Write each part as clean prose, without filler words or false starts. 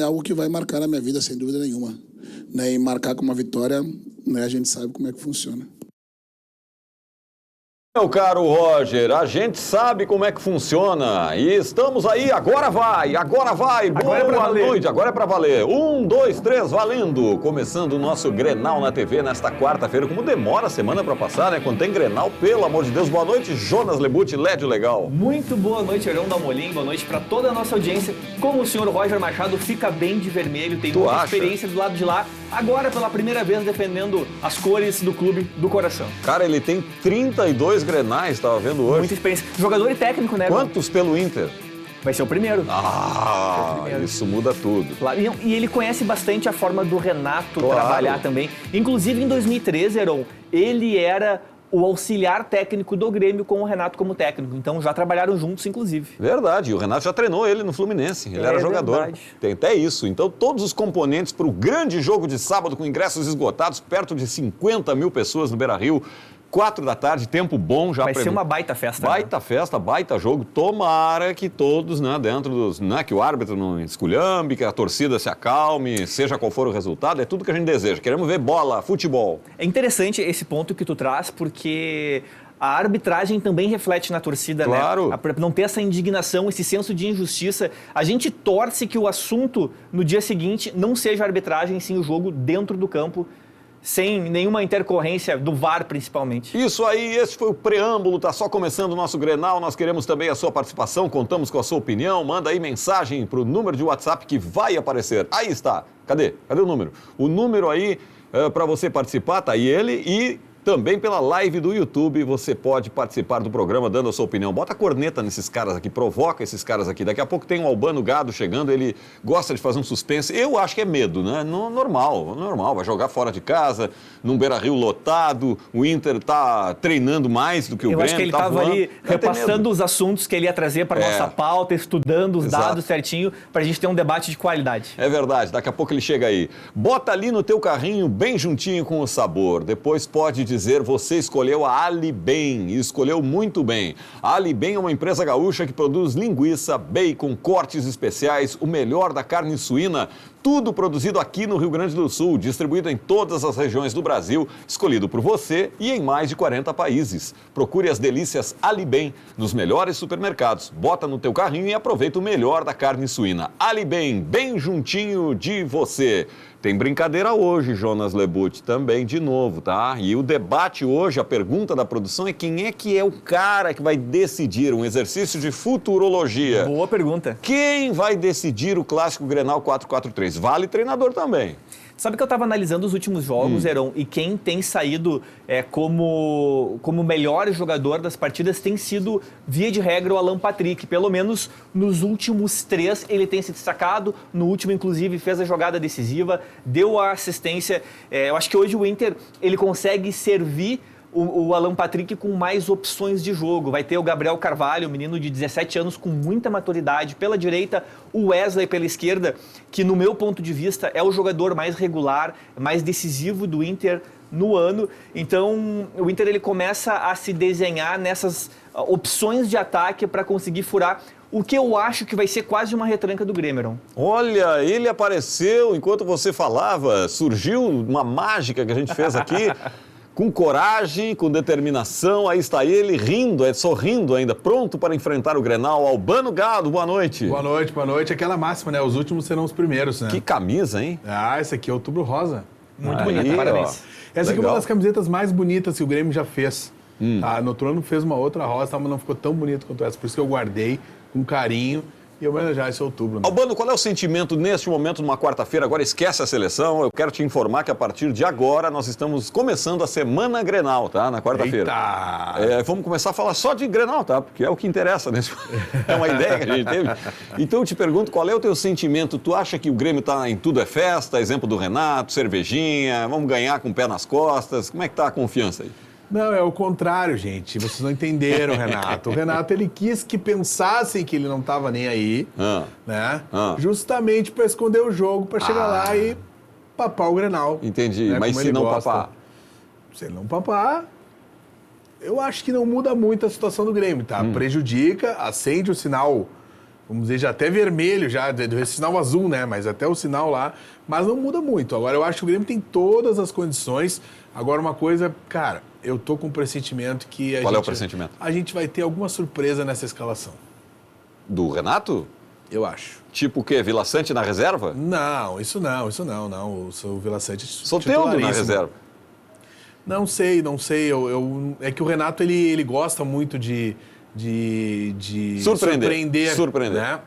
é algo que vai marcar na minha vida, sem dúvida nenhuma. Né? E marcar com uma vitória, né, a gente sabe como é que funciona. Meu caro Roger, a gente sabe como é que funciona e estamos aí, agora vai, boa noite, agora é pra valer. 1, 2, 3, valendo! Começando o nosso Grenal na TV nesta quarta-feira. Como demora a semana pra passar, né? Quando tem Grenal, pelo amor de Deus. Boa noite, Jonas Lebuti, Lédio Legal. Muito boa noite, Arão Dalmolin, boa noite pra toda a nossa audiência. Como o senhor Roger Machado fica bem de vermelho, tem muita experiência do lado de lá, agora pela primeira vez defendendo as cores do clube do coração. Cara, ele tem 32 Grenais, estava vendo hoje. Muita experiência. Jogador e técnico, né? Quantos pelo Inter? Vai ser o primeiro. Isso muda tudo. Claro. E ele conhece bastante a forma do Renato trabalhar também. Inclusive, em 2013, Heron, ele era o auxiliar técnico do Grêmio com o Renato como técnico. Então, já trabalharam juntos, inclusive. Verdade. E o Renato já treinou ele no Fluminense. Ele era jogador. Verdade. Tem até isso. Então, todos os componentes para o grande jogo de sábado, com ingressos esgotados, perto de 50 mil pessoas no Beira-Rio. 4 da tarde, tempo bom já. Vai ser uma baita festa. Baita festa, baita jogo. Tomara que todos, né, dentro dos... Né, que o árbitro não esculhambe, que a torcida se acalme, seja qual for o resultado. É tudo que a gente deseja. Queremos ver bola, futebol. É interessante esse ponto que tu traz, porque a arbitragem também reflete na torcida, claro, né? Para não ter essa indignação, esse senso de injustiça. A gente torce que o assunto no dia seguinte não seja a arbitragem, sim o jogo dentro do campo, sem nenhuma intercorrência do VAR, principalmente. Isso aí, esse foi o preâmbulo, tá só começando o nosso Grenal, nós queremos também a sua participação, contamos com a sua opinião, manda aí mensagem pro número de WhatsApp que vai aparecer. Aí está, cadê o número? O número aí, para você participar, tá aí ele, e também pela live do YouTube você pode participar do programa dando a sua opinião. Bota a corneta nesses caras aqui, provoca esses caras aqui. Daqui a pouco tem o Albano Gado chegando, ele gosta de fazer um suspense. Eu acho que é medo, né? Normal. Vai jogar fora de casa, num Beira-Rio lotado, o Inter tá treinando mais do que o Grêmio. Eu acho que ele estava ali repassando os assuntos que ele ia trazer para nossa pauta, estudando os dados certinho, para a gente ter um debate de qualidade. É verdade, daqui a pouco ele chega aí. Bota ali no teu carrinho, bem juntinho com o sabor. Depois pode dizer, você escolheu a Alibem e escolheu muito bem. A Alibem é uma empresa gaúcha que produz linguiça, bacon, cortes especiais, o melhor da carne suína, tudo produzido aqui no Rio Grande do Sul, distribuído em todas as regiões do Brasil, escolhido por você e em mais de 40 países. Procure as delícias Alibem nos melhores supermercados. Bota no teu carrinho e aproveita o melhor da carne suína. Alibem, bem juntinho de você. Tem brincadeira hoje, Jonas Lebuti, também de novo, tá? E o debate hoje, a pergunta da produção é quem é que é o cara que vai decidir, um exercício de futurologia. Boa pergunta. Quem vai decidir o clássico Grenal 4-4-3? Vale treinador também. Sabe que eu estava analisando os últimos jogos, Heron, e quem tem saído como melhor jogador das partidas tem sido, via de regra, o Alan Patrick. Pelo menos nos últimos 3 ele tem se destacado. No último, inclusive, fez a jogada decisiva, deu a assistência. Eu acho que hoje o Inter ele consegue servir o Alan Patrick com mais opções de jogo. Vai ter o Gabriel Carvalho, um menino de 17 anos com muita maturidade. Pela direita, o Wesley pela esquerda, que no meu ponto de vista é o jogador mais regular, mais decisivo do Inter no ano. Então, o Inter ele começa a se desenhar nessas opções de ataque para conseguir furar o que eu acho que vai ser quase uma retranca do Grêmio. Olha, ele apareceu enquanto você falava, surgiu uma mágica que a gente fez aqui. Com coragem, com determinação, aí está ele rindo, sorrindo ainda, pronto para enfrentar o Grenal. Albano Gado, boa noite. Boa noite. Aquela máxima, né? Os últimos serão os primeiros, né? Que camisa, hein? Esse aqui é Outubro Rosa. Muito bonito, parabéns. Essa aqui é uma das camisetas mais bonitas que o Grêmio já fez. No outro ano fez uma outra rosa, mas não ficou tão bonito quanto essa. Por isso que eu guardei com carinho. E homenagear esse outubro. Né? Albano, qual é o sentimento neste momento, numa quarta-feira? Agora esquece a seleção, eu quero te informar que a partir de agora nós estamos começando a Semana Grenal, tá? Na quarta-feira. Vamos começar a falar só de Grenal, tá? Porque é o que interessa, né? É uma ideia que a gente teve. Então eu te pergunto, qual é o teu sentimento? Tu acha que o Grêmio tá em tudo é festa, exemplo do Renato, cervejinha, vamos ganhar com o pé nas costas? Como é que tá a confiança aí? Não, é o contrário, gente. Vocês não entenderam, Renato. O Renato, ele quis que pensassem que ele não estava nem aí, né? Justamente para esconder o jogo, para chegar lá e papar o Grenal. Entendi, né? mas se não papar? Se não papar, eu acho que não muda muito a situação do Grêmio, tá? Prejudica, acende o sinal vamos dizer, já até vermelho, já, desse sinal azul, né? Mas até o sinal lá, mas não muda muito. Agora, eu acho que o Grêmio tem todas as condições. Agora, uma coisa, cara, eu tô com um pressentimento que Qual é o pressentimento? A gente vai ter alguma surpresa nessa escalação. Do Renato? Eu acho. Tipo o quê? Vila Sante na reserva? Não, isso não. O Vila Sante Soteldo na reserva. Não sei. É que o Renato, ele gosta muito de surpreender. Né?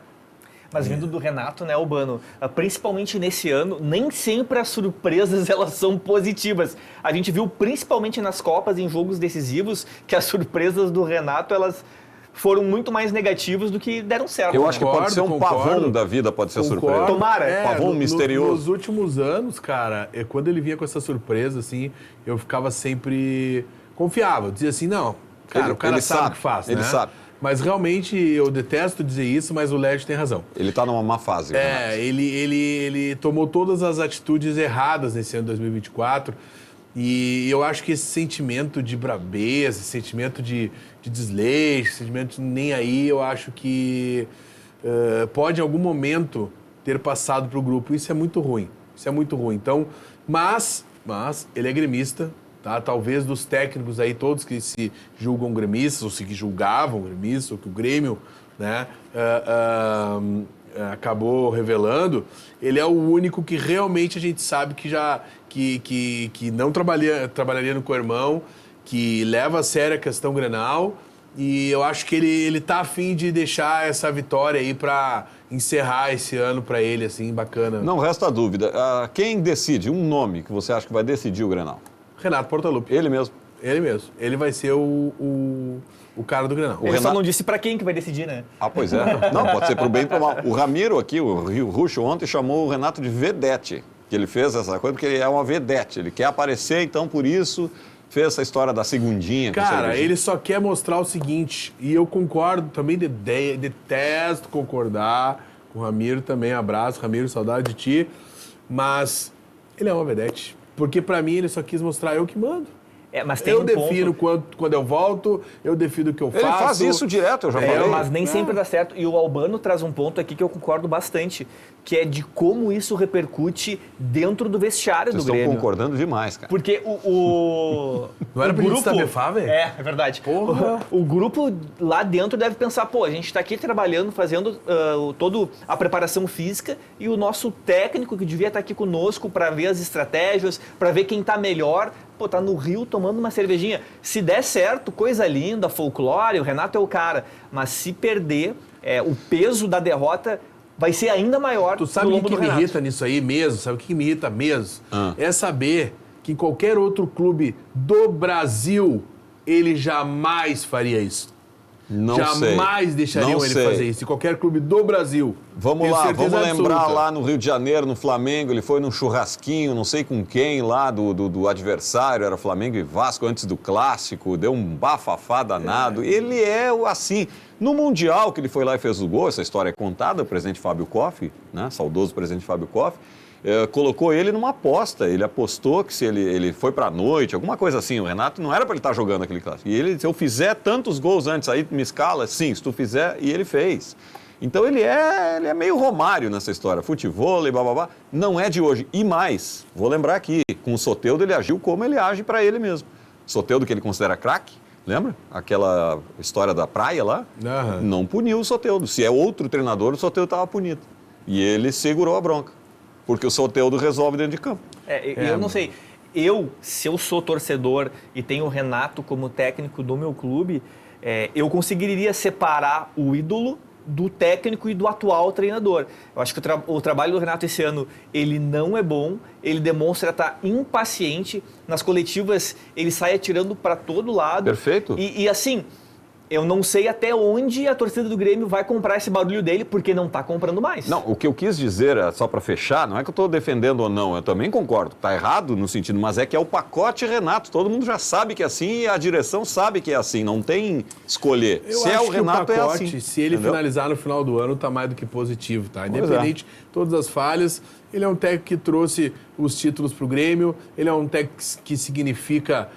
Mas vindo do Renato, né, Urbano, principalmente nesse ano, nem sempre as surpresas elas são positivas. A gente viu principalmente nas Copas, em jogos decisivos, que as surpresas do Renato, elas foram muito mais negativas do que deram certo. Eu acho que pode ser um pavão da vida, pode ser surpresa. Tomara. Pavão misterioso. Nos últimos anos, cara, quando ele vinha com essa surpresa, assim, eu ficava sempre confiável. Dizia assim, não, cara, o cara sabe o que faz, Ele sabe. Mas realmente, eu detesto dizer isso, mas o Led tem razão. Ele tá numa má fase. Ele tomou todas as atitudes erradas nesse ano de 2024. E eu acho que esse sentimento de brabeza, esse sentimento de desleixo, esse sentimento de nem aí, eu acho que pode em algum momento ter passado para o grupo. Isso é muito ruim. Então, mas ele é gremista, tá? Talvez dos técnicos aí, todos que se julgam gremistas, ou se que julgavam gremistas, ou que o Grêmio, né, acabou revelando, ele é o único que realmente a gente sabe que não trabalharia no co-irmão, que leva a sério a questão Grenal, e eu acho que ele tá a fim de deixar essa vitória aí para encerrar esse ano para ele, assim, bacana. Não resta dúvida. Quem decide, um nome que você acha que vai decidir o Grenal? Renato Portaluppi. Ele mesmo? Ele mesmo. Ele vai ser o cara do Grenal. Ele só não disse pra quem que vai decidir, né? Ah, pois é. Não, pode ser pro bem e pro mal. O Ramiro aqui, o Rio Ruxo, ontem chamou o Renato de vedete. Que ele fez essa coisa porque ele é uma vedete. Ele quer aparecer, então por isso fez essa história da segundinha. Cara, ele só quer mostrar o seguinte, e eu concordo, também detesto concordar com o Ramiro também, abraço, Ramiro, saudade de ti, mas ele é uma vedete. Porque pra mim ele só quis mostrar eu que mando. Mas tem eu defino quando eu volto, eu defino o que eu faço. Ele faz isso direto, eu já falei. Mas nem sempre dá certo. E o Albano traz um ponto aqui que eu concordo bastante, que é de como isso repercute dentro do vestiário do Grêmio. Vocês estão concordando demais, cara. Porque Não era pra gente estabefar, velho? É verdade. O grupo lá dentro deve pensar, a gente tá aqui trabalhando, fazendo toda a preparação física, e o nosso técnico, que devia estar aqui conosco para ver as estratégias, para ver quem tá melhor, tá no Rio tomando uma cervejinha. Se der certo, coisa linda, folclore, o Renato é o cara. Mas se perder, o peso da derrota vai ser ainda maior. Tu sabe o que me irrita nisso aí mesmo? Sabe o que me irrita mesmo? É saber que em qualquer outro clube do Brasil ele jamais faria isso. Jamais deixariam ele fazer isso. Em qualquer clube do Brasil. Vamos lembrar lá no Rio de Janeiro, no Flamengo, ele foi num churrasquinho, não sei com quem lá, do adversário, era Flamengo e Vasco, antes do Clássico, deu um bafafá danado. Ele é assim. No Mundial, que ele foi lá e fez o gol, essa história é contada, o presidente Fábio Koff, né, saudoso presidente Fábio Koff, colocou ele numa aposta. Ele apostou que se ele foi pra noite, alguma coisa assim, o Renato não era pra ele estar jogando aquele clássico. E ele, se eu fizer tantos gols antes, aí me escala? Sim, se tu fizer, e ele fez. Então ele é meio Romário nessa história, futevôlei, bababá, não é de hoje. E mais, vou lembrar aqui, com o Soteldo ele agiu como ele age pra ele mesmo. Soteldo, que ele considera craque, lembra? Aquela história da praia lá, não puniu o Soteldo. Se é outro treinador, o Soteldo estava punido. E ele segurou a bronca. Porque o Soteldo resolve dentro de campo. Eu não sei. Se eu sou torcedor e tenho o Renato como técnico do meu clube, eu conseguiria separar o ídolo do técnico e do atual treinador. Eu acho que o trabalho do Renato esse ano, ele não é bom, ele demonstra estar impaciente. Nas coletivas, ele sai atirando para todo lado. Perfeito. E assim, eu não sei até onde a torcida do Grêmio vai comprar esse barulho dele, porque não está comprando mais. Não, o que eu quis dizer, só para fechar, não é que eu estou defendendo ou não, eu também concordo, está errado no sentido, mas é que é o pacote Renato, todo mundo já sabe que é assim e a direção sabe que é assim, não tem escolher. Se é o Renato, é assim. Se ele finalizar no final do ano, está mais do que positivo, tá? Independente de todas as falhas, ele é um técnico que trouxe os títulos para o Grêmio, ele é um técnico que significa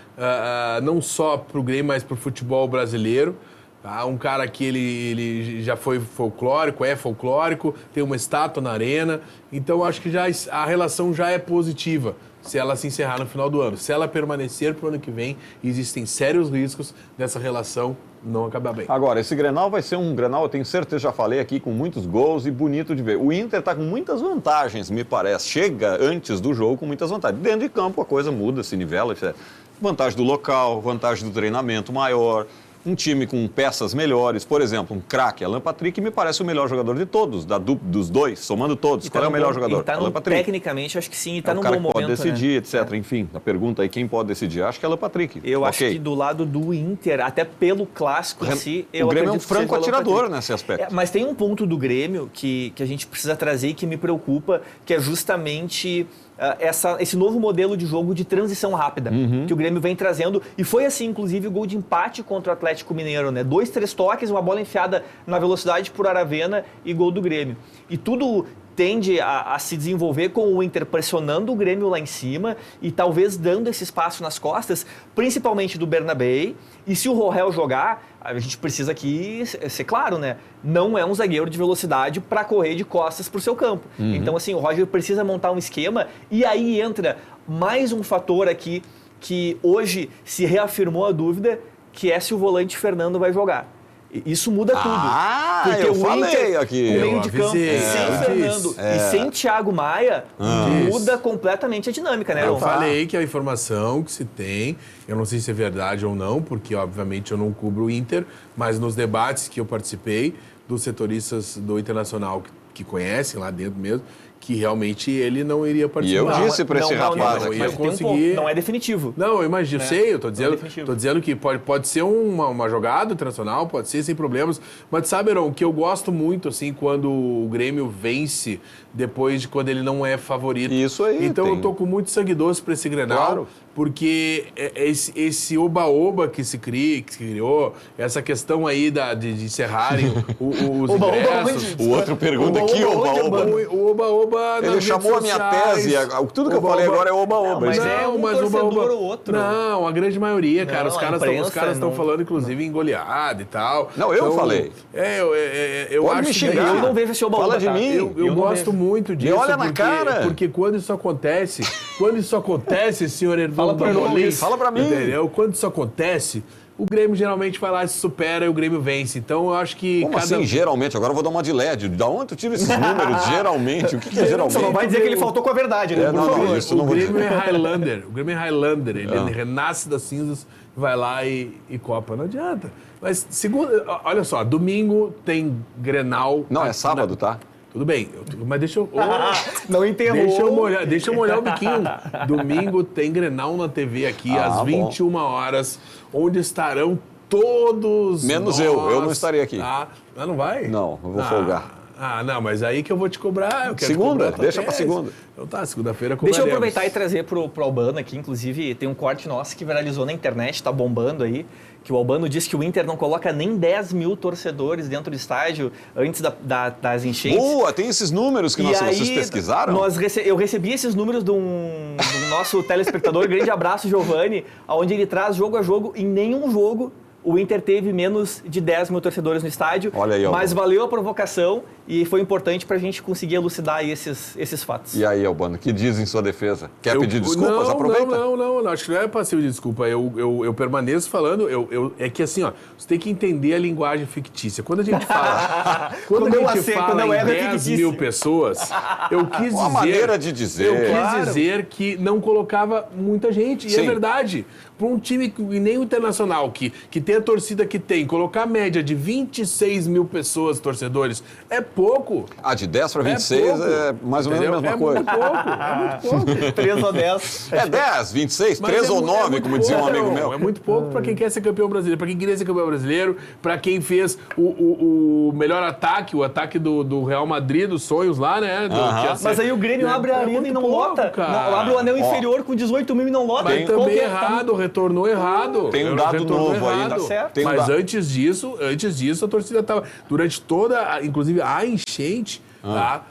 não só para o Grêmio, mas para o futebol brasileiro. Tá? Um cara que ele já foi folclórico, é folclórico, tem uma estátua na arena. Então, acho que a relação já é positiva se ela se encerrar no final do ano. Se ela permanecer para o ano que vem, existem sérios riscos dessa relação não acabar bem. Agora, esse Grenal vai ser um Grenal, eu tenho certeza, já falei aqui, com muitos gols e bonito de ver. O Inter está com muitas vantagens, me parece. Chega antes do jogo com muitas vantagens. Dentro de campo a coisa muda, se nivela. Vantagem do local, vantagem do treinamento maior. Um time com peças melhores, por exemplo, um craque, Alan Patrick, me parece o melhor jogador de todos, dos dois, somando todos. Qual é o melhor jogador? Alan Patrick. Tecnicamente, acho que sim, está num bom momento. Pode decidir, né? Etc. Enfim, a pergunta aí, quem pode decidir? Acho que é Alan Patrick. Eu acho que do lado do Inter, até pelo clássico em si, eu o Grêmio é um acredito que franco atirador nesse aspecto. Mas tem um ponto do Grêmio que a gente precisa trazer e que me preocupa, que é justamente esse novo modelo de jogo de transição rápida que o Grêmio vem trazendo. E foi assim, inclusive, o gol de empate contra o Atlético Mineiro, né? 2, 3 toques, uma bola enfiada na velocidade por Aravena e gol do Grêmio. E tudo tende a se desenvolver com o Inter pressionando o Grêmio lá em cima e talvez dando esse espaço nas costas, principalmente do Bernabéu. E se o Rohel jogar, a gente precisa aqui ser claro, né? Não é um zagueiro de velocidade para correr de costas para o seu campo. Então, assim, o Roger precisa montar um esquema e aí entra mais um fator aqui que hoje se reafirmou a dúvida, que é se o volante Fernando vai jogar. Isso muda tudo. Porque eu falei aqui. O meio de campo sem Fernando e sem Thiago Maia muda completamente a dinâmica, né? Eu falei que a informação que se tem, eu não sei se é verdade ou não, porque obviamente eu não cubro o Inter, mas nos debates que eu participei dos setoristas do Internacional que conhecem lá dentro mesmo, que realmente ele não iria participar. E eu disse para esse rapaz aqui. Mas não é definitivo. Não, eu imagino, sei, eu tô dizendo que pode ser uma jogada internacional, pode ser sem problemas, mas sabe, Heron, que eu gosto muito, assim, quando o Grêmio vence depois de quando ele não é favorito. Isso aí. Então eu tô com muito sangue doce para esse Grenal, porque esse oba-oba que se criou, essa questão aí de encerrarem os ingressos. O outro pergunta, que oba-oba? O oba-oba ele chamou a minha tese, tudo que eu falei agora é oba-oba. Mas é um torcedor ou outro. Não, a grande maioria, cara. Os caras estão falando, inclusive, em goleada e tal. Não, eu falei. Eu pode acho me xingar. Eu não vejo esse oba-oba. Fala de mim. Eu gosto muito disso. Me olha na cara. Porque quando isso acontece, senhor Hernando, fala pra mim. Entendeu? Quando isso acontece, o Grêmio geralmente vai lá, se supera e o Grêmio vence. Então eu acho que. Como assim, geralmente? Agora eu vou dar uma de LED. Da onde tu tira esses números? Geralmente. O que é geralmente? Você não vai dizer que ele faltou com a verdade, né? O Grêmio é Highlander. O Grêmio é Highlander. Ele renasce das cinzas, vai lá e copa. Não adianta. Mas, olha só, domingo tem Grenal. Não, é sábado, tá? Tudo bem, mas deixa eu... não interrompa. Deixa eu molhar o biquinho. Domingo tem Grenal na TV aqui, às 21 horas, onde estarão todos menos eu não estarei aqui. Ah, não vai? Não, eu vou folgar. Não, mas aí que eu vou te cobrar. Eu quero segunda, deixa pra segunda. Então tá, segunda-feira cobraremos. Deixa eu aproveitar e trazer pro Albano aqui, inclusive tem um corte nosso que viralizou na internet, tá bombando aí, que o Albano disse que o Inter não coloca nem 10 mil torcedores dentro do estádio antes das enchentes. Boa, tem esses números que vocês pesquisaram? Eu recebi esses números do nosso telespectador, grande abraço, Giovanni, onde ele traz jogo a jogo, em nenhum jogo o Inter teve menos de 10 mil torcedores no estádio. Olha aí, mas valeu a provocação e foi importante para a gente conseguir elucidar esses fatos. E aí, Albano, que diz em sua defesa? Quer pedir desculpas? Aproveita. Não, acho que não é passivo de desculpa. Eu permaneço falando, é que assim, ó, você tem que entender a linguagem fictícia. Quando a gente fala, em 10 mil pessoas, eu quis dizer... Uma maneira de dizer. Eu quis dizer que não colocava muita gente. E é verdade. Para um time que nem o Internacional, que tem a torcida que tem, colocar a média de 26 mil pessoas, torcedores, é pouco. De 10 para 26 é mais ou menos a mesma coisa. É muito pouco. 3 ou 10. É 10, 26, 3 ou 9, como dizia um amigo meu. É muito pouco para quem quer ser campeão brasileiro, para quem queria ser campeão brasileiro, para quem fez o melhor ataque, o ataque do Real Madrid, dos sonhos lá, né? Mas aí o Grêmio abre a arena e não lota. Abre o anel inferior com 18 mil e não lota. Mas também errado, retornou errado. Tem um dado novo aí, tá certo. Mas antes disso, a torcida estava... Durante toda, inclusive a enchente, tá?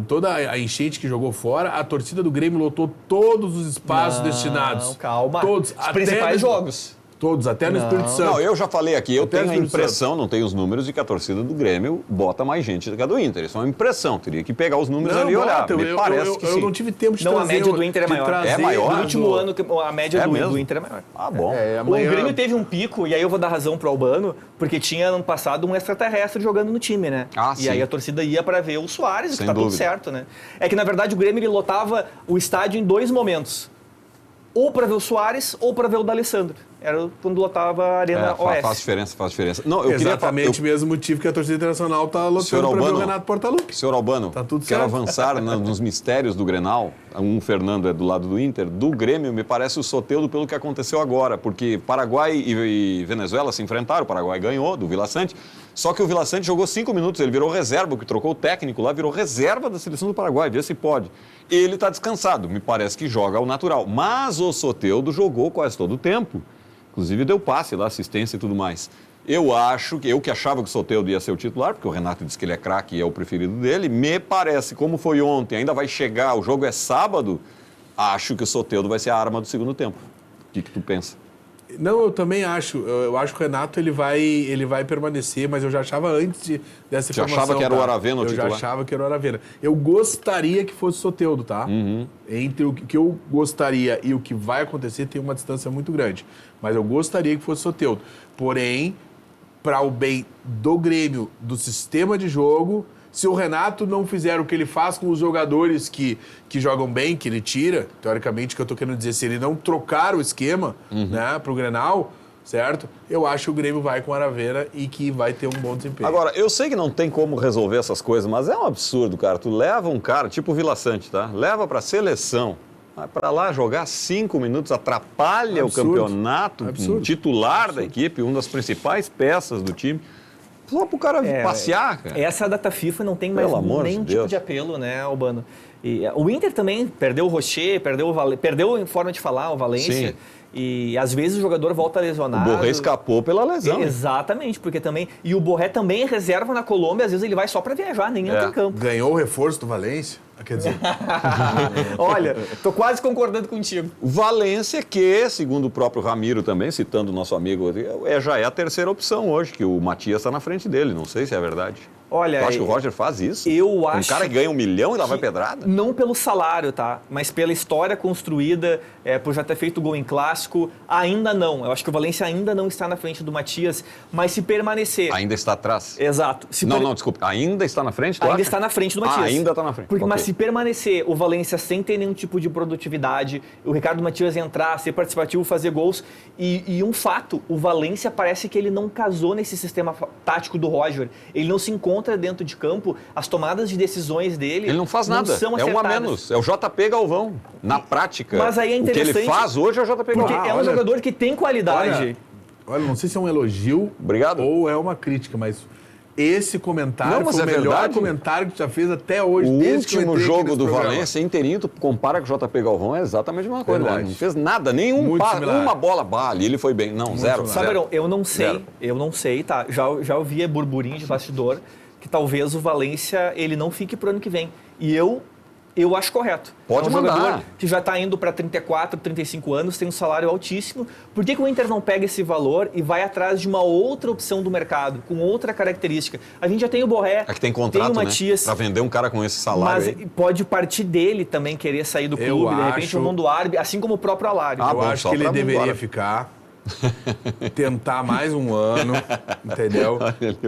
Toda a enchente que jogou fora, a torcida do Grêmio lotou todos os espaços destinados. Calma. Todos. Os principais jogos. Todos, até no Espírito Santo. Não, eu já falei aqui, eu Até tenho a Espírito impressão, não tenho os números, de que a torcida do Grêmio bota mais gente do que a do Inter. Isso é uma impressão, teria que pegar os números ali e olhar. Me parece que sim. Eu não tive tempo de Não, trazer... a média do Inter é maior. É maior? No último ano, a média mesmo? do Inter é maior. Ah, bom. O Grêmio teve um pico, e aí eu vou dar razão pro Albano, porque tinha ano passado um extraterrestre jogando no time, né? Ah, e sim. aí a torcida ia para ver o Soares, Sem que tá tudo dúvida. certo, né? É que, na verdade, o Grêmio ele lotava o estádio em 2 momentos. Ou para ver o Soares, ou para ver o D'Alessandro. Era quando lotava a Arena Oeste. Faz diferença. Não, eu Exatamente o queria... mesmo motivo que a torcida internacional está lotando para ver o Renato Portaluppi. Senhor Albano, Tá tudo quero certo. avançar nos mistérios do Grenal. Um Fernando é do lado do Inter. Do Grêmio, me parece o Soteldo pelo que aconteceu agora, porque Paraguai e Venezuela se enfrentaram, o Paraguai ganhou do Vila Sante, só que o Vila Sante jogou 5 minutos, ele virou reserva, o que trocou o técnico lá, virou reserva da seleção do Paraguai, vê se pode. Ele está descansado, me parece que joga ao natural, mas o Soteldo jogou quase todo o tempo. Inclusive deu passe lá, assistência e tudo mais. Eu que achava que o Soteldo ia ser o titular, porque o Renato disse que ele é craque e é o preferido dele, me parece, como foi ontem, ainda vai chegar, o jogo é sábado, acho que o Soteldo vai ser a arma do segundo tempo. O que tu pensa? Não, eu também acho. Eu acho que o Renato ele vai permanecer, mas eu já achava antes dessa Já informação. achava que era o Aravena o titular? Eu já achava que era o Aravena. Eu gostaria que fosse o Soteldo, tá? Entre o que eu gostaria e o que vai acontecer tem uma distância muito grande. Mas eu gostaria que fosse o Soteldo. Porém, para o bem do Grêmio, do sistema de jogo, se o Renato não fizer o que ele faz com os jogadores que jogam bem, que ele tira, teoricamente, o que eu tô querendo dizer, se ele não trocar o esquema, né, pro Grenal, certo? Eu acho que o Grêmio vai com o Aravena e que vai ter um bom desempenho. Agora, eu sei que não tem como resolver essas coisas, mas é um absurdo, cara. Tu leva um cara, tipo o Vila Sante, tá? Leva pra seleção, vai pra lá jogar 5 minutos, atrapalha Absurdo. o campeonato, Absurdo. um titular da equipe, uma das principais peças do time. Só pro cara passear, cara. Essa data FIFA não tem mais Pelo amor nenhum de tipo Deus. de apelo, né, Albano? E o Inter também perdeu o Rocher, perdeu em forma de falar o Valência. Sim. E às vezes o jogador volta O lesionado. Borré escapou pela lesão. Exatamente, porque também... E o Borré também é reserva na Colômbia, às vezes ele vai só pra viajar, nem entra em campo. Ganhou o reforço do Valência? Quer dizer, Olha, tô quase concordando contigo. O Valência, que, segundo o próprio Ramiro também, citando o nosso amigo, já é a terceira opção hoje, que o Matias está na frente dele. Não sei se é verdade. Olha, Tu acha que o Roger faz isso? Eu acho. Um cara que ganha 1 milhão e lá vai pedrada? Não pelo salário, tá? Mas pela história construída, por já ter feito gol em clássico, ainda não. Eu acho que o Valência ainda não está na frente do Matias, mas se permanecer... Ainda está atrás? Exato. Não, desculpa. Ainda está na frente, tu Ainda acha? está na frente do Matias. Ainda está na frente. Porque, Ok. Mas se permanecer o Valência sem ter nenhum tipo de produtividade, o Ricardo Matias entrar, ser participativo, fazer gols, e um fato, o Valência parece que ele não casou nesse sistema tático do Roger. Ele não se encontra dentro de campo, as tomadas de decisões dele Ele não faz nada, são é um a acertadas. menos. É o JP Galvão, na prática. Mas aí é O que interessante, ele faz hoje é o JP Porque Galvão. é um olha- jogador que tem qualidade. olha, não sei se é um elogio Obrigado. ou é uma crítica, mas esse comentário Não, mas foi o é melhor verdade. comentário que tu já fez até hoje. O desde que eu último entrei aqui jogo nesse do programa. Valência inteirinho, tu compara com o JP Galvão, é exatamente a mesma coisa. Verdade. Né? Não fez nada, nenhum Muito passe, similar. uma bola bale, ele foi bem. Não, zero. similar. Sabe, zero. Arão, eu não sei, tá? Já ouvi burburinho de bastidor que talvez o Valência ele não fique pro ano que vem. E eu acho correto. Pode é um mandar. jogador que já está indo para 34, 35 anos, tem um salário altíssimo. Por que o Inter não pega esse valor e vai atrás de uma outra opção do mercado, com outra característica? A gente já tem o Borré, É que tem contrato, tem o né? Matias, Pra vender um cara com esse salário mas aí. pode partir dele também querer sair do Eu clube, de repente acho- o mundo árabe, assim como o próprio Alário. Ah, Eu bom, acho só que ele pra deveria embora. ficar, tentar mais um ano, entendeu?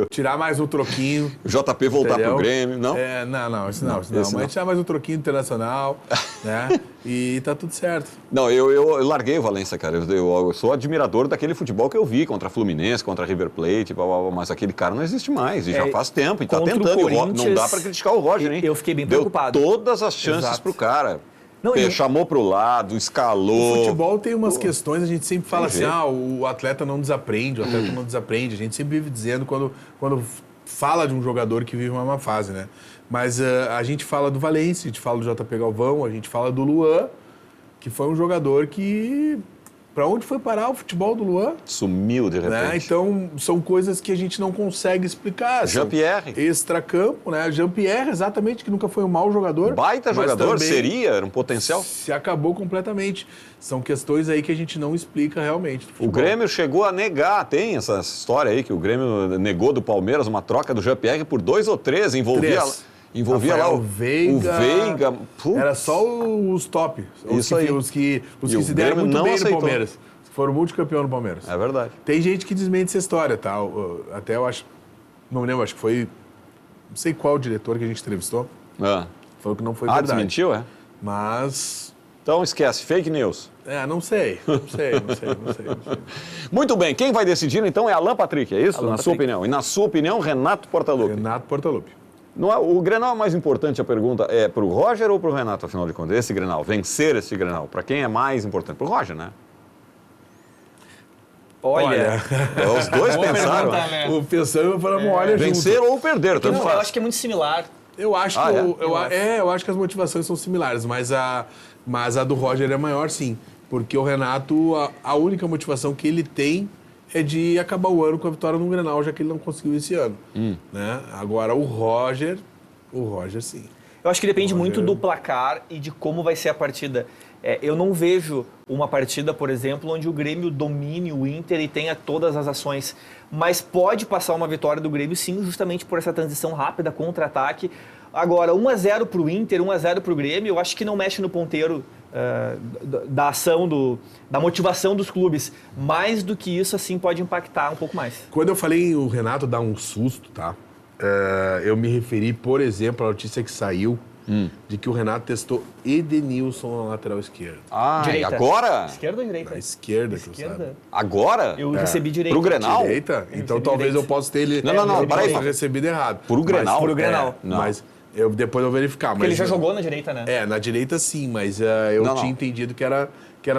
Tirar mais um troquinho. O JP voltar entendeu? pro Grêmio, não? Isso não. esse não. Mas tirar mais um troquinho internacional, né? E tá tudo certo. Não, eu larguei o Valência, cara. Eu sou admirador daquele futebol que eu vi contra Fluminense, contra River Plate, blá, blá, blá, mas aquele cara não existe mais. E já faz tempo. E tá contra o tentando. Não Corinthians, dá pra criticar o Roger, hein? eu fiquei bem Deu preocupado. todas as chances Exato. pro cara. Não, e- Chamou pro lado, escalou. O futebol tem umas questões, a gente sempre fala Tem assim, jeito. o atleta não desaprende, o atleta não desaprende. A gente sempre vive dizendo quando fala de um jogador que vive uma má fase, né? Mas a gente fala do Valência, a gente fala do JP Galvão, a gente fala do Luan, que foi um jogador que Para onde foi parar o futebol do Luan? Sumiu de repente. Né? Então, são coisas que a gente não consegue explicar. Jean-Pierre. Extracampo, né? Jean-Pierre, exatamente, que nunca foi um mau jogador. Baita jogador, seria? Era um potencial? Se acabou completamente. São questões aí que a gente não explica realmente. O Grêmio chegou a negar, tem essa história aí, que o Grêmio negou do Palmeiras uma troca do Jean-Pierre por 2 ou 3, envolvia lá o Veiga. Era só os top. Os que se deram muito bem no Palmeiras. Foram multicampeão no Palmeiras. É verdade. Tem gente que desmente essa história, tá? Até eu acho... Não me lembro, acho que foi... Não sei qual diretor que a gente entrevistou. Falou que não foi verdade. Desmentiu, é? Mas... Então esquece, fake news. Não sei. Muito bem, quem vai decidir então é Alan Patrick, é isso? Alan Sua opinião. E na sua opinião, Renato Portaluppi. Renato Portaluppi. Não é, o Grenal é mais importante, a pergunta é pro Roger ou pro Renato, afinal de contas? Esse Grenal, vencer esse Grenal, para quem é mais importante? Pro Roger, né? Olha. Os dois pensaram. O pensando para olha vencer ou perder, tanto faz. Eu acho que é muito similar. Eu acho eu acho que as motivações são similares, mas a do Roger é maior, sim. Porque o Renato, a única motivação que ele tem é de acabar o ano com a vitória no Grenal, já que ele não conseguiu esse ano. Né? Agora, o Roger, sim. Eu acho que depende muito do placar e de como vai ser a partida. Eu não vejo uma partida, por exemplo, onde o Grêmio domine o Inter e tenha todas as ações. Mas pode passar uma vitória do Grêmio, sim, justamente por essa transição rápida, contra-ataque. Agora, 1-0 para o Inter, 1-0 para o Grêmio, eu acho que não mexe no ponteiro da ação, da motivação dos clubes. Mais do que isso, assim, pode impactar um pouco mais. Quando eu falei o Renato dar um susto, tá? Eu me referi, por exemplo, à notícia que saiu de que o Renato testou Edenilson na lateral esquerda. Direita. Agora? Esquerda ou direita? Na esquerda, que eu sabe. Agora? Eu recebi direita. Pro Grenal? Direita? Então talvez eu possa ter ele... Não, peraí. recebido errado. Pro Grenal? Pro Grenal. Mas depois eu vou verificar. Porque ele já jogou na direita, né? Na direita sim, mas eu tinha entendido que era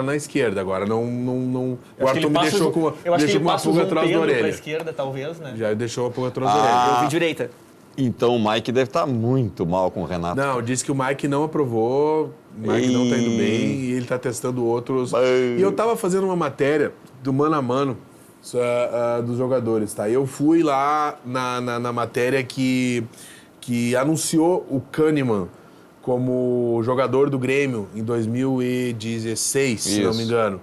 na esquerda. Agora não o Arthur me deixou com uma pulga atrás da orelha. Pra esquerda, talvez, né? Já deixou a pulga atrás da orelha. Eu vi direita. Então o Mike deve estar muito mal com o Renato. Não, disse que o Mike não aprovou, o Mike não tá indo bem e ele tá testando outros. E eu tava fazendo uma matéria do mano a mano dos jogadores, tá? Eu fui lá na matéria que anunciou o Kahneman como jogador do Grêmio em 2016, se não me engano.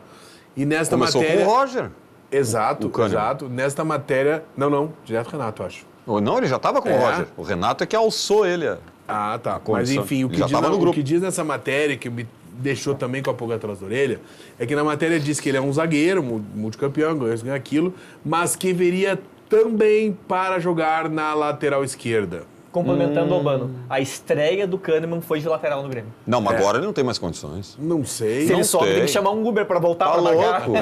E nesta Começou matéria... com o Roger. Exato. Nesta matéria... Não, direto Renato, acho. Não, ele já estava com o Roger. O Renato é que alçou ele. Tá. Mas enfim, o que diz nessa matéria, que me deixou também com a pulga atrás da orelha, é que na matéria diz que ele é um zagueiro, multicampeão, ganha aquilo, mas que viria também para jogar na lateral esquerda. Complementando o Albano, a estreia do Kahneman foi de lateral no Grêmio. Não, mas agora ele não tem mais condições. Não sei. Se ele sobe, tem que chamar um Uber pra voltar pra louco.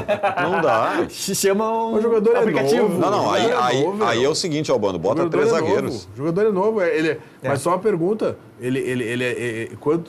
Não dá. Chama um jogador aplicativo. Não, aí é o seguinte, Albano, bota 3 zagueiros. O jogador é novo, mas só uma pergunta,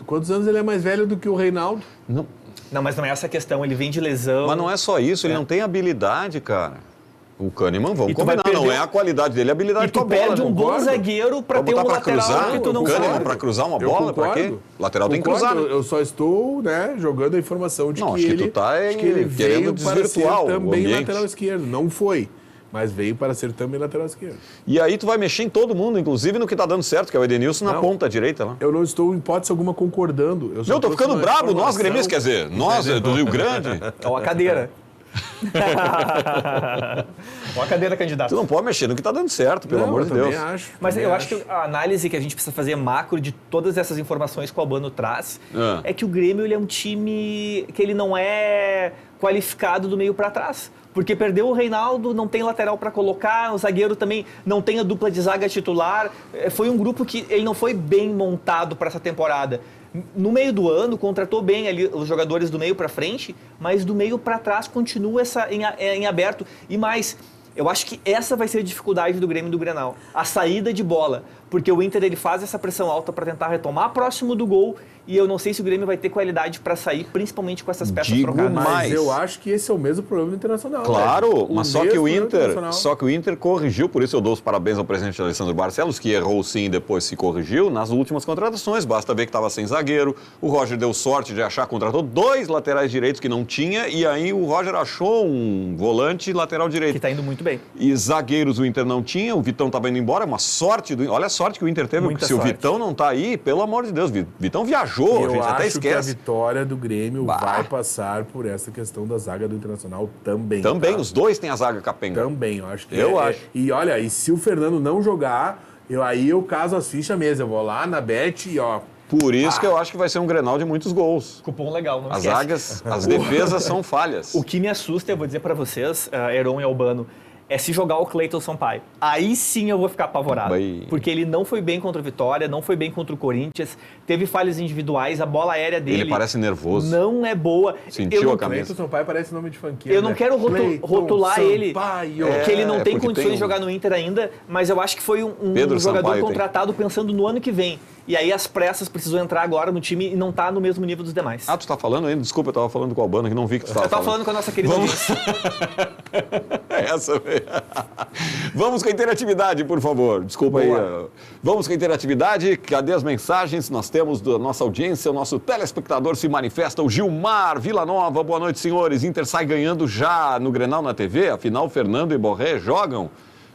quantos anos ele é mais velho do que o Reinaldo? Não, mas não é essa a questão, ele vem de lesão. Mas não é só isso, ele não tem habilidade, cara. O Kahneman, vamos combinar, não é a qualidade dele, é a habilidade com a bola. E tu perde um bom zagueiro pra ter um lateral que tu não Kahneman pra cruzar uma bola, pra quê? Lateral tem que cruzar. Eu só estou, jogando a informação de que acho que tu tá ele querendo veio para ser desvirtuar também lateral esquerdo. Não foi, mas veio para ser também lateral esquerdo. E aí tu vai mexer em todo mundo, inclusive no que tá dando certo, que é o Edenilson na ponta direita lá. Eu não estou, em hipótese alguma, concordando. Eu tô ficando brabo, nós gremistas, quer dizer, nós do Rio Grande. Ó, a cadeira. Uma cadeira, candidato. Tu não pode mexer no que tá dando certo, pelo amor de Deus. Mas eu acho que a análise que a gente precisa fazer macro de todas essas informações que o Albano traz é que o Grêmio ele é um time que ele não é qualificado do meio para trás. Porque perdeu o Reinaldo, não tem lateral para colocar, o zagueiro também não tem a dupla de zaga titular. Foi um grupo que ele não foi bem montado para essa temporada. No meio do ano, contratou bem ali os jogadores do meio para frente, mas do meio para trás continua em aberto. E mais, eu acho que essa vai ser a dificuldade do Grêmio e do Grenal. A saída de bola. porque o Inter ele faz essa pressão alta para tentar retomar próximo do gol, e eu não sei se o Grêmio vai ter qualidade para sair, principalmente com essas peças trocadas. Mas eu acho que esse é o mesmo problema do Internacional. Claro, mas só que o Inter corrigiu, por isso eu dou os parabéns ao presidente Alessandro Barcelos, que errou sim e depois se corrigiu nas últimas contratações. Basta ver que estava sem zagueiro, o Roger deu sorte de achar, contratou 2 laterais direitos que não tinha, e aí o Roger achou um volante lateral direito. Que está indo muito bem. E zagueiros o Inter não tinha, o Vitão estava indo embora, uma sorte, olha a sorte que o Inter teve, porque se o Vitão não está aí, pelo amor de Deus, Vitão viajou, a gente até esquece. Eu acho que a vitória do Grêmio vai passar por essa questão da zaga do Internacional também. Também, tá? Os dois têm a zaga capenga. Também, eu acho que acho. E olha, e se o Fernando não jogar, eu caso as fichas mesmo, eu vou lá na Bet e ó... Por isso que eu acho que vai ser um Grenal de muitos gols. Cupom legal, não As esquece. zagas, as defesas são falhas. O que me assusta, eu vou dizer pra vocês, Heron e Albano, é se jogar o Cleiton Sampaio. Aí sim eu vou ficar apavorado. Porque ele não foi bem contra o Vitória, não foi bem contra o Corinthians, teve falhas individuais, a bola aérea dele... Ele parece nervoso. Não é boa. Sentiu a camisa. Cleiton Sampaio parece nome de funkeiro. Eu não quero rotular ele, que ele não tem condições de jogar no Inter ainda, mas eu acho que foi um jogador Sampaio contratado pensando no ano que vem. E aí as pressas precisou entrar agora no time e não tá no mesmo nível dos demais. Tu tá falando ainda? Desculpa, eu tava falando com o Albano, que não vi que tu tava falando. Eu tava falando com a nossa querida audiência. Essa mesmo. Vamos com a interatividade, por favor. Desculpa aí. Vamos com a interatividade. Cadê as mensagens? Nós temos da nossa audiência, o nosso telespectador se manifesta, o Gilmar Villanova. Boa noite, senhores. Inter sai ganhando já no Grenal na TV? Afinal, Fernando e Borré jogam?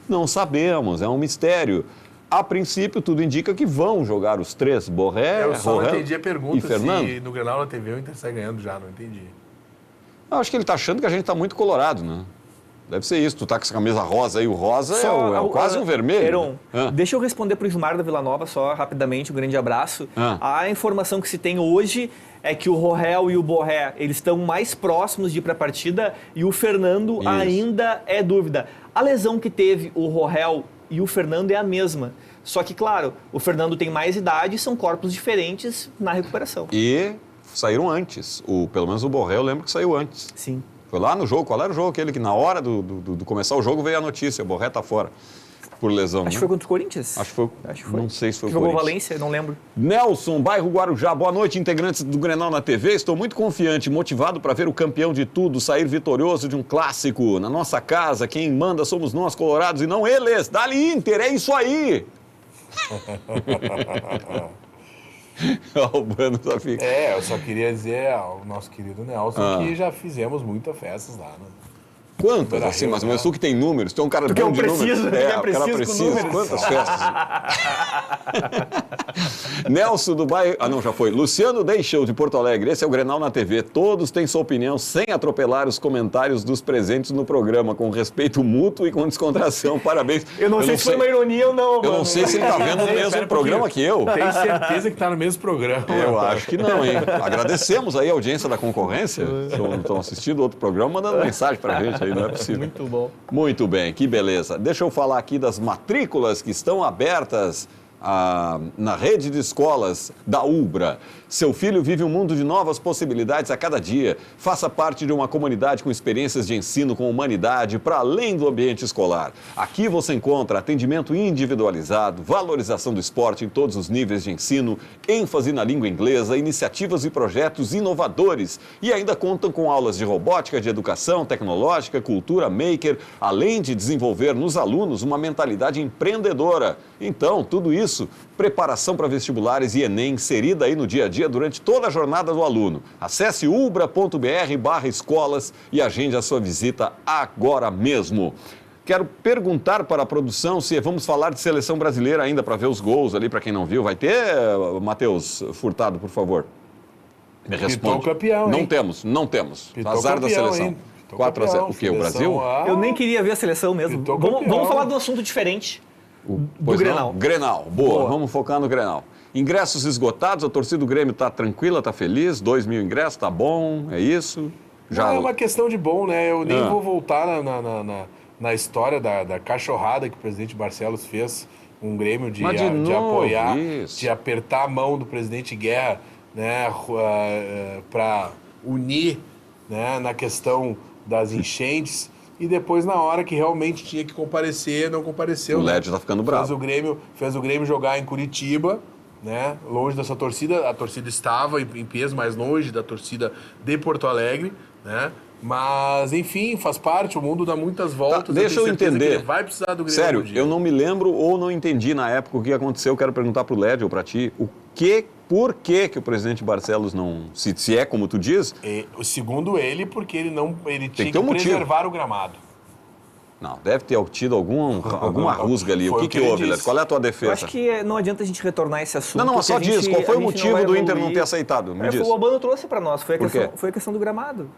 Não sabemos, é um mistério. A princípio, tudo indica que vão jogar os 3, Borré, Eu só não entendi a e pergunta Fernando. se no Grenal na TV o Inter sai ganhando já, não entendi. Eu acho que ele tá achando que a gente tá muito colorado, né? Deve ser isso. Tu tá com essa camisa rosa aí, o rosa é quase um vermelho. Heron, deixa eu responder pro Gilmar da Vila Nova só rapidamente, um grande abraço. A informação que se tem hoje é que o Rohel e o Borré, eles estão mais próximos de ir para a partida e o Fernando ainda é dúvida. A lesão que teve o Rohel e o Fernando é a mesma. Só que, claro, o Fernando tem mais idade e são corpos diferentes na recuperação. E saíram antes. Pelo menos o Borré eu lembro que saiu antes. Sim. Foi lá no jogo. Qual era o jogo? Aquele que na hora do começar o jogo veio a notícia. O Borré tá fora. Por lesão, Acho que foi contra o Corinthians. Acho que foi. Não sei se foi o Corinthians. Jogou Valência, não lembro. Nelson, bairro Guarujá. Boa noite, integrantes do Grenal na TV. Estou muito confiante, motivado para ver o campeão de tudo sair vitorioso de um clássico. Na nossa casa, quem manda somos nós, colorados, e não eles. Dali Inter, é isso aí! Albano só fica. Eu só queria dizer ao nosso querido Nelson que já fizemos muitas festas lá, né? Quantas, assim, mais ou menos? Tu que tem números, tu é um cara bom de números. O cara precisa. Quantas festas? Nelson do bairro... não, já foi. Luciano Deixou, de Porto Alegre. Esse é o Grenal na TV. Todos têm sua opinião, sem atropelar os comentários dos presentes no programa, com respeito mútuo e com descontração. Parabéns. Eu não sei se foi uma ironia ou não, mano. Eu não sei se ele tá vendo o mesmo programa que eu. Tenho certeza que tá no mesmo programa. Eu acho que não, hein? Agradecemos aí a audiência da concorrência. Estão assistindo outro programa, mandando mensagem pra gente aí. Não é possível. Muito bom. Muito bem, que beleza. Deixa eu falar aqui das matrículas que estão abertas na rede de escolas da Ubra. Seu filho vive um mundo de novas possibilidades a cada dia. Faça parte de uma comunidade com experiências de ensino com humanidade para além do ambiente escolar. Aqui você encontra atendimento individualizado, valorização do esporte em todos os níveis de ensino, ênfase na língua inglesa, iniciativas e projetos inovadores. E ainda contam com aulas de robótica, de educação tecnológica, cultura maker, além de desenvolver nos alunos uma mentalidade empreendedora. Então, tudo isso, preparação para vestibulares e Enem inserida aí no dia a dia durante toda a jornada do aluno. Acesse ubra.br/escolas e agende a sua visita agora mesmo. Quero perguntar para a produção se vamos falar de seleção brasileira ainda para ver os gols ali, para quem não viu. Vai ter, Matheus Furtado, por favor? Me responde. Pitou campeão, hein? Não temos. Pitou Azar campeão, da seleção. hein? 4-0. O quê? O Brasil? Eu nem queria ver a seleção mesmo. Vamos falar de um assunto diferente. Do Grenal. Grenal, boa. Vamos focar no Grenal. Ingressos esgotados, a torcida do Grêmio está tranquila, está feliz, 2.000 ingressos, está bom, é isso? Já... Não, é uma questão de bom, né? Eu nem vou voltar na história da cachorrada que o presidente Barcelos fez com o Grêmio de apoiar, de apertar a mão do presidente Guerra, né, para unir, né, na questão das enchentes. e depois na hora que realmente tinha que comparecer, não compareceu. O Lédio tá ficando bravo. Fez o Grêmio jogar em Curitiba, né? Longe dessa torcida. A torcida estava em peso, mais longe da torcida de Porto Alegre, né? Mas, enfim, faz parte, o mundo dá muitas voltas. Deixa eu entender. Ele vai precisar do Grêmio. Sério, eu não me lembro ou não entendi na época o que aconteceu. Eu quero perguntar pro Lédio ou pra ti, por que o presidente Barcelos não, se é como tu diz... Segundo ele, porque ele tinha que preservar o gramado. Não, deve ter tido alguma rusga ali. O que houve, Lédio? Qual é a tua defesa? Eu acho que não adianta a gente retornar esse assunto. Não, só diz. Qual foi o motivo do Inter não ter aceitado? Me diz. O Albano trouxe para nós. Foi a questão do gramado.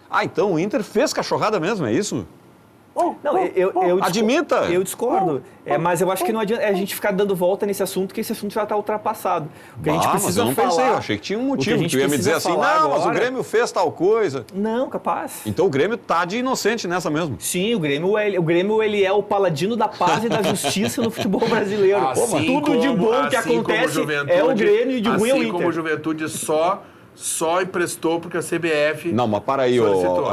Ah, então o Inter fez cachorrada mesmo, é isso? Não, eu admita! Eu discordo. Mas eu acho que não adianta a gente ficar dando volta nesse assunto, que esse assunto já está ultrapassado. O que a gente precisa mas eu não pensei, eu achei que tinha um motivo. Tu ia me dizer assim, não, agora... mas o Grêmio fez tal coisa. Não, capaz. Então o Grêmio tá de inocente nessa mesmo. Sim, o Grêmio ele é o paladino da paz e da justiça no futebol brasileiro. Tudo de bom que acontece é o Grêmio e de ruim é o Inter. Assim como o Juventude só emprestou porque a CBF... Não, mas para aí,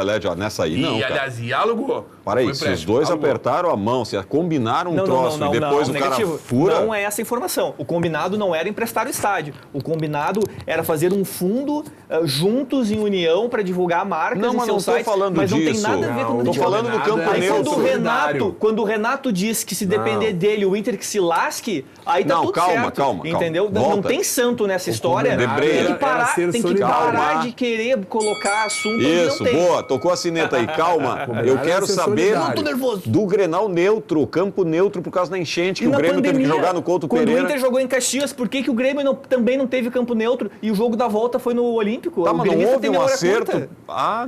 Lédio, nessa aí não, cara. Aliás, alugou. Para aí, se os dois apertaram a mão, se combinaram um troço e depois o cara fura... Não é essa a informação. O combinado não era emprestar o estádio. O combinado era fazer um fundo juntos em união para divulgar marcas em seus sites. Mas não tem nada a ver com o Estou falando do campo neutro. Quando o Renato diz que se depender dele, o Inter que se lasque, aí tá tudo certo. Calma. Entendeu? Não tem santo nessa história. Tem que parar de querer colocar assunto onde não tem. Boa, tocou a sineta aí, calma. Eu quero saber do Grenal neutro, campo neutro por causa da enchente que o Grêmio teve que jogar no Couto Pereira. Quando o Inter jogou em Caxias, por que o Grêmio também não teve campo neutro e o jogo da volta foi no Olímpico? Tá, mas não houve um acerto.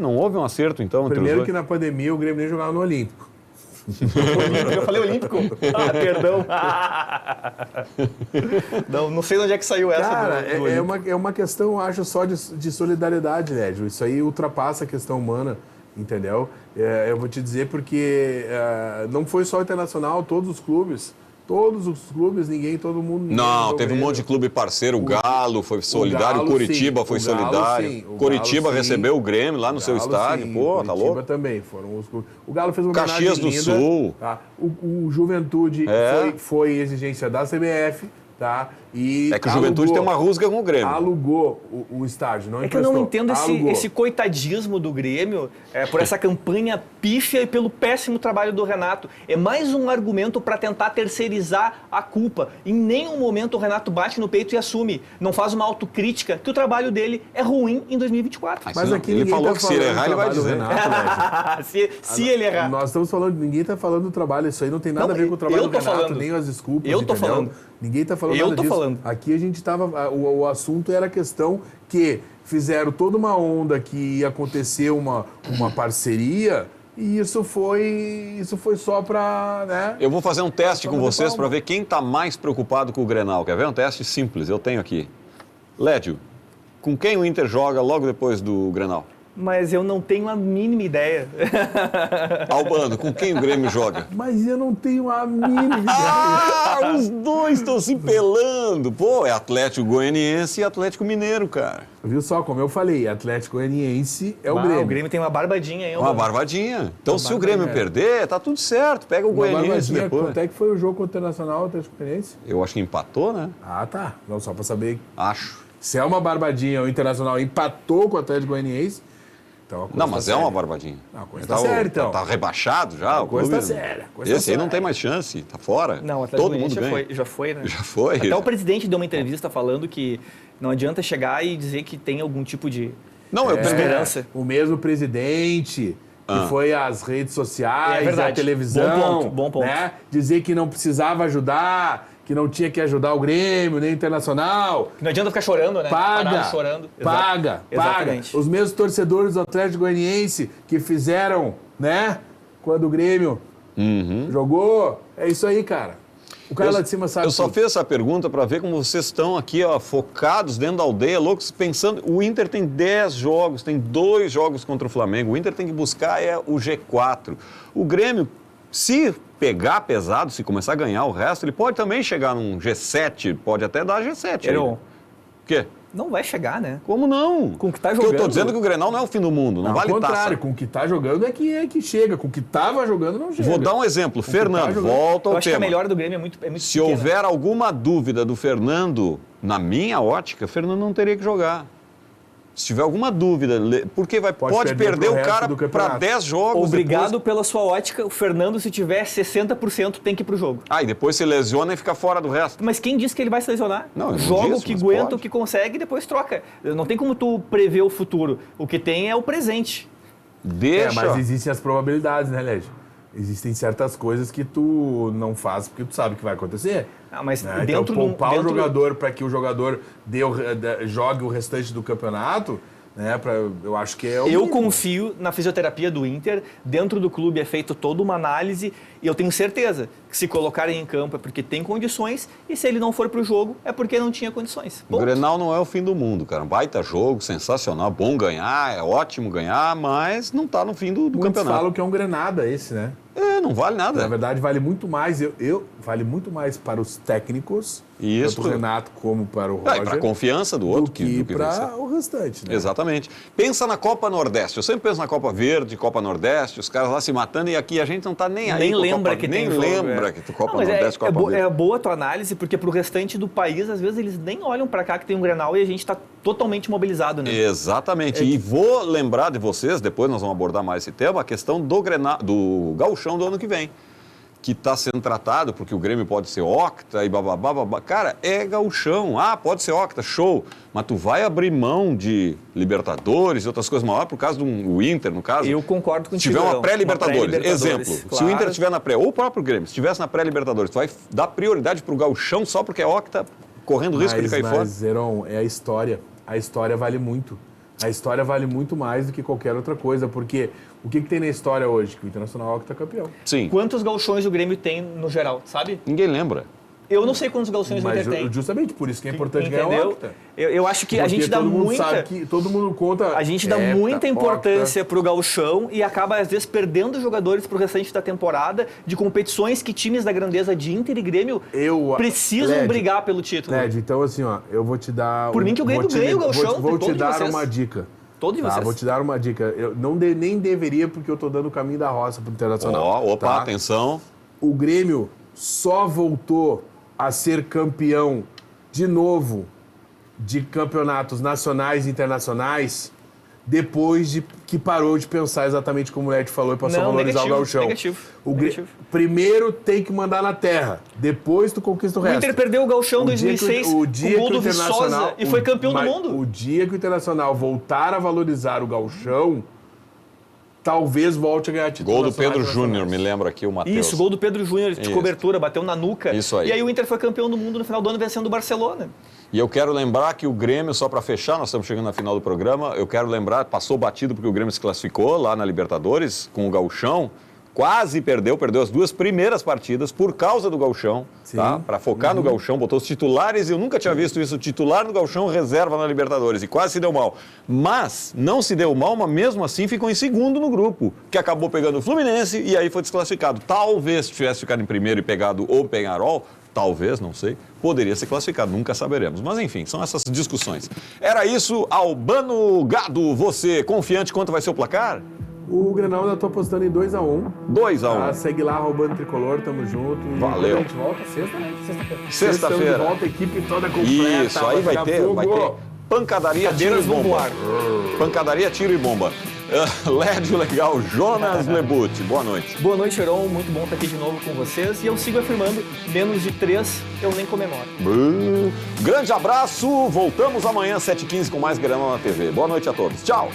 Não houve um acerto então. Primeiro que na pandemia o Grêmio nem jogava no Olímpico. Eu falei Olímpico? Perdão. Não sei de onde é que saiu essa. Cara, é uma questão, acho, só de solidariedade, Lédio. Isso aí ultrapassa a questão humana, entendeu? Eu vou te dizer porque não foi só o Internacional, todos os clubes, todo mundo... Não, teve um monte de clube parceiro, o Galo foi solidário, o Curitiba foi solidário. Curitiba recebeu o Grêmio lá no seu estádio, pô, tá louco? Curitiba também, foram os clubes. O Galo fez uma Caxias do Sul. Tá? O Juventude foi exigência da CBF, tá? E que o Juventude tem uma rusga com o Grêmio. Alugou o estádio, não emprestou. É que eu não entendo esse coitadismo do Grêmio por essa campanha pífia e pelo péssimo trabalho do Renato. É mais um argumento para tentar terceirizar a culpa. Em nenhum momento o Renato bate no peito e assume, não faz uma autocrítica, que o trabalho dele é ruim em 2024. Mas aqui ele falou que se ele errar, ele vai dizer. Renato, se ele errar. Nós estamos falando, ninguém está falando do trabalho, isso aí não tem nada a ver com o trabalho do Renato, nem as desculpas. Eu tô falando. Ninguém está falando nada disso. Aqui a gente estava... O assunto era a questão que fizeram toda uma onda que ia acontecer uma parceria e isso foi só para... Né, eu vou fazer um teste com vocês para ver quem está mais preocupado com o Grenal. Quer ver? Um teste simples, eu tenho aqui. Lédio, com quem o Inter joga logo depois do Grenal? Mas eu não tenho a mínima ideia. Albano, com quem o Grêmio joga? Mas eu não tenho a mínima ideia. Os dois estão se pelando. Pô, é Atlético Goianiense e Atlético Mineiro, cara. Viu só, como eu falei, Atlético Goianiense é o Grêmio. O Grêmio tem uma barbadinha aí. Uma barbadinha. Então, se o Grêmio perder, tá tudo certo. Pega o Goianiense depois. Quanto é que foi o jogo contra o Internacional, Atlético Goianiense? Eu acho que empatou, né? Tá. Não, só pra saber. Acho. Se é uma barbadinha, o Internacional empatou com o Atlético Goianiense. Então, não, mas é uma barbadinha. Não, a coisa tá séria, então. Tá rebaixado já. A coisa tá séria. Esse aí não tem mais chance, tá fora. Não, o Atlético todo mundo já foi, né? Já foi. Até o presidente deu uma entrevista falando que não adianta chegar e dizer que tem algum tipo de esperança. O mesmo presidente que foi às redes sociais, à televisão, bom ponto. Né? Dizer que não precisava ajudar, que não tinha que ajudar o Grêmio, nem o Internacional. Não adianta ficar chorando, né? Paga, chorando. Paga. Os mesmos torcedores do Atlético Goianiense que fizeram, né? Quando o Grêmio jogou. É isso aí, cara. O cara lá de cima sabe. Eu só fiz essa pergunta para ver como vocês estão aqui, focados dentro da aldeia, loucos, pensando. O Inter tem 10 jogos, tem 2 jogos contra o Flamengo. O Inter tem que buscar o G4. O Grêmio, se pegar pesado, se começar a ganhar o resto, ele pode também chegar num G7, pode até dar G7. O quê? Não vai chegar, né? Como não? Com o que tá Porque jogando. eu tô dizendo que o Grenal não é o fim do mundo, não vale Ao contrário, taça. com o que tá jogando é que chega. Com o que tava jogando não chega. Vou dar um exemplo. Com o que tá Fernando, jogando. volta ao Eu acho que a tema. melhora do Grêmio é muito Se pequena. houver alguma dúvida do Fernando, na minha ótica, Fernando não teria que jogar. Se tiver alguma dúvida, porque pode perder pro o resto cara do para campeonato. 10 jogos. Obrigado depois... pela sua ótica. O Fernando, se tiver 60%, tem que ir pro jogo. E depois se lesiona e fica fora do resto. Mas quem disse que ele vai se lesionar? Não, eu não Joga disse, o que mas aguenta, pode. o que consegue e depois troca. Não tem como tu prever o futuro. O que tem é o presente. Deixa. Mas existem as probabilidades, né, Led? Existem certas coisas que tu não faz porque tu sabe que vai acontecer. Mas Né? dentro então, poupar dentro o jogador para que o jogador jogue o restante do campeonato, né? Eu acho que é o Eu mínimo. confio na fisioterapia do Inter. Dentro do clube é feita toda uma análise e eu tenho certeza que se colocarem em campo é porque tem condições e se ele não for pro jogo é porque não tinha condições. O Ponto. Grenal não é o fim do mundo, cara. Baita jogo, sensacional, bom ganhar, é ótimo ganhar, mas não tá no fim do Muitos campeonato. falam que é um grenada esse, né? Não vale nada. Na verdade, vale muito mais. Vale muito mais para os técnicos, Isso. tanto o Renato como para o Roger, E para a confiança do outro do que vencer. para o restante, né? Exatamente. Pensa na Copa Nordeste. Eu sempre penso na Copa Verde, Copa Nordeste, os caras lá se matando e aqui a gente não tá nem aí. Nem com a lembra Copa, que nem tem jogo, lembra que tu Copa mas Nordeste, Copa Verde. é boa a tua análise, porque pro restante do país, às vezes, eles nem olham para cá que tem um Grenal e a gente tá totalmente mobilizado, né? Exatamente. E vou lembrar de vocês, depois nós vamos abordar mais esse tema, a questão do Gauchão do ano que vem. Que está sendo tratado, porque o Grêmio pode ser octa e bababá. Cara, é gauchão. Pode ser octa, show. Mas tu vai abrir mão de Libertadores e outras coisas maiores por causa do Inter, no caso? Eu concordo contigo. Se tiver uma Leão. pré-Libertadores, exemplo. Claro. Se o Inter estiver na pré, ou o próprio Grêmio, se estivesse na pré-Libertadores, tu vai dar prioridade pro gauchão só porque é octa, correndo risco de cair fora? Mas, Zeron, é a história. A história vale muito. A história vale muito mais do que qualquer outra coisa, porque o que tem na história hoje? Que o Internacional é octacampeão. Sim. Quantos gauchões o Grêmio tem no geral, sabe? Ninguém lembra. Eu não sei quantos gauchões o Inter tem. Justamente por isso que é importante ganhar Entendeu? o octa. Eu acho que a Porque gente dá todo mundo muita... sabe que todo mundo conta. A gente dá muita importância pro gauchão e acaba, às vezes, perdendo jogadores pro restante da temporada de competições que times da grandeza de Inter e Grêmio precisam Led, brigar pelo título. Led, então assim, ó, eu vou te dar... Por mim que o Grêmio ganha o gauchão, Vou todos te dar vocês. uma dica. Todos Tá, vocês. vou te dar uma dica. Eu nem deveria, porque eu tô dando o caminho da roça pro Internacional. Opa, tá? atenção. O Grêmio só voltou a ser campeão de novo de campeonatos nacionais e internacionais depois de que parou de pensar exatamente como o Led falou e passou a valorizar o gauchão. Negativo. Primeiro tem que mandar na terra, depois tu conquista o O resto. Inter perdeu o gauchão em O dia 2006 que o dia com o gol que o do Viçosa Internacional- e foi campeão do mas mundo. O dia que o Internacional voltar a valorizar o gauchão, talvez volte a ganhar título Gol do nacional e Pedro Júnior, internacionais. me lembra aqui o Matheus. Isso, gol do Pedro Júnior de Isso. cobertura, bateu na nuca. Isso aí. E aí o Inter foi campeão do mundo no final do ano vencendo o Barcelona. E eu quero lembrar que o Grêmio, só para fechar, nós estamos chegando na final do programa, eu quero lembrar, passou batido porque o Grêmio se classificou lá na Libertadores com o gauchão, quase perdeu as duas primeiras partidas por causa do gauchão, tá? Para focar no gauchão, botou os titulares, e eu nunca tinha visto isso, titular no gauchão, reserva na Libertadores, e quase se deu mal. Mas não se deu mal, mas mesmo assim ficou em segundo no grupo, que acabou pegando o Fluminense e aí foi desclassificado. Talvez tivesse ficado em primeiro e pegado o Peñarol, talvez, não sei, poderia ser classificado, nunca saberemos. Mas enfim, são essas discussões. Era isso, Albano Gado, você confiante quanto vai ser o placar? O Grenal ainda tô apostando em 2-1. 2-1. Tá, segue lá, Roubando Tricolor, tamo junto. E Valeu. A gente volta sexta, né? Sexta-feira. Sexta-feira. Estamos de volta, equipe toda completa. Isso, aí vai ter pancadaria, tiro e Cadeiras vão bomba. voar. Pancadaria, tiro e bomba. Lédio Legal, Jonas Lebut, boa noite. Boa noite, Heron. Muito bom estar aqui de novo com vocês. E eu sigo afirmando, menos de 3 eu nem comemoro. Grande abraço, voltamos amanhã às 7h15 com mais Grenal na TV. Boa noite a todos, tchau.